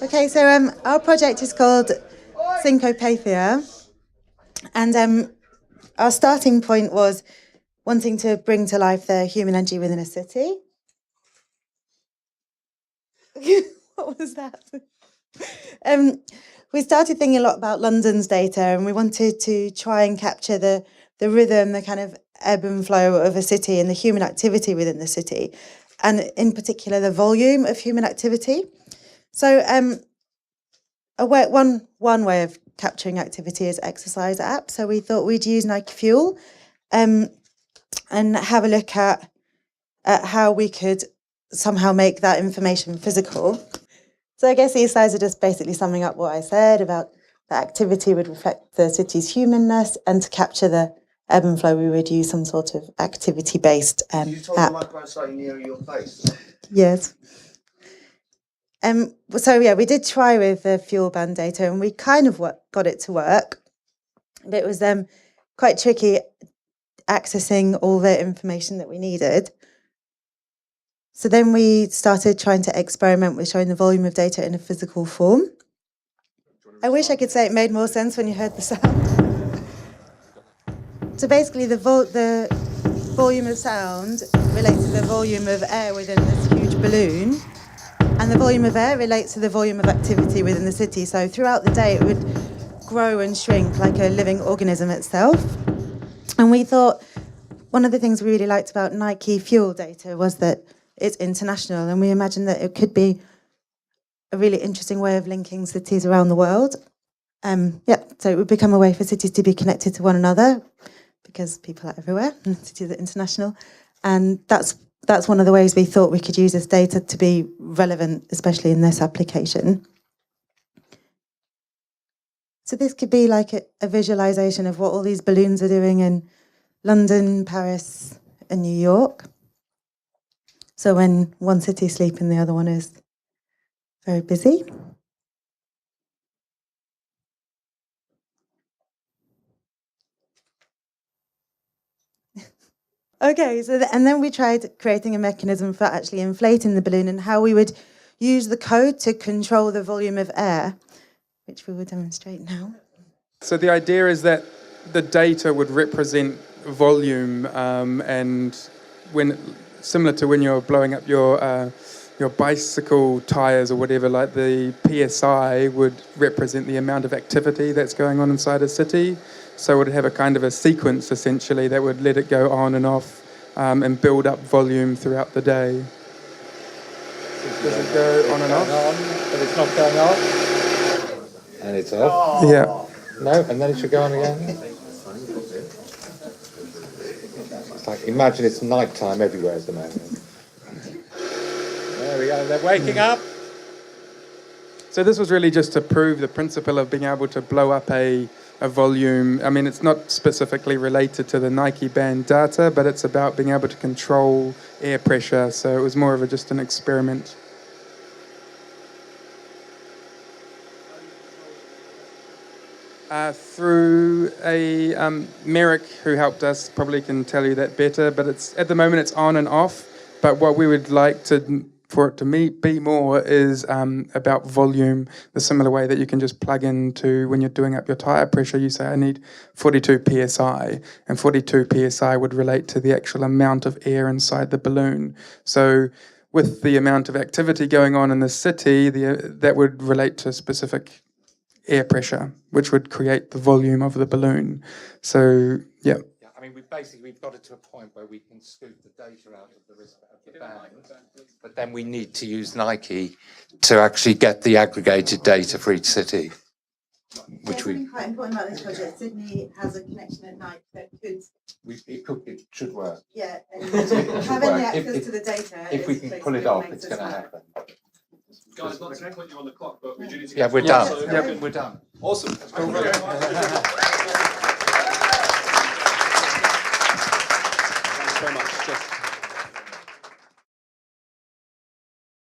Okay, so our project is called Synchopathia, and our starting point was wanting to bring to life the human energy within a city. What was that? We started thinking a lot about London's data, and we wanted to try and capture the rhythm, the kind of ebb and flow of a city and the human activity within the city, and in particular the volume of human activity. So one way of capturing activity is exercise apps. So we thought we'd use Nike Fuel and have a look at how we could somehow make that information physical. So I guess these slides are just basically summing up what I said about the activity would reflect the city's humanness, and to capture the ebb and flow we would use some sort of activity-based app. You told the microphone slightly near your face. Yes. So yeah, we did try with the fuel band data, and we kind of got it to work, but it was quite tricky accessing all the information that we needed. So then we started trying to experiment with showing the volume of data in a physical form. I wish I could say it made more sense when you heard the sound. So basically the volume of sound relates to the volume of air within this huge balloon, and the volume of air relates to the volume of activity within the city. So throughout the day it would grow and shrink like a living organism itself. And we thought one of the things we really liked about Nike Fuel data was that it's international, and we imagined that it could be a really interesting way of linking cities around the world. So it would become a way for cities to be connected to one another, because people are everywhere and cities are international. And that's one of the ways we thought we could use this data to be relevant, especially in this application. So this could be like a visualization of what all these balloons are doing in London, Paris, and New York. So when one city is sleeping, the other one is very busy. Okay, and then we tried creating a mechanism for actually inflating the balloon, and how we would use the code to control the volume of air, which we will demonstrate now. So the idea is that the data would represent volume, and similar to when you're blowing up your bicycle tires or whatever, like the PSI would represent the amount of activity that's going on inside a city. So it would have a kind of a sequence, essentially, that would let it go on and off and build up volume throughout the day. Does it go on and off? But it's not going off. And it's off. Yeah. No, and then it should go on again. It's like, imagine it's night time everywhere at the moment. There we go, they're waking up. So this was really just to prove the principle of being able to blow up a volume. I mean, it's not specifically related to the Nike band data, but it's about being able to control air pressure. So it was more of just an experiment. Through a Merrick, who helped us, probably can tell you that better, but at the moment it's on and off. But what we would like for it to be more is about volume, the similar way that you can just plug into when you're doing up your tire pressure. You say, I need 42 psi, and 42 psi would relate to the actual amount of air inside the balloon. So with the amount of activity going on in the city, that would relate to specific air pressure, which would create the volume of the balloon. So, yeah. I mean, we've got it to a point where we can scoop the data out of the band, but then we need to use Nike to actually get the aggregated data for each city. Which What's quite important about this project, Sydney has a connection at night that could... It should work. Yeah, and having the access to the data... If we can pull it off, it's going to happen. Guys, not to put you on the clock, but we do need to Yeah, we're done. Yeah, we're done. Awesome. Cool.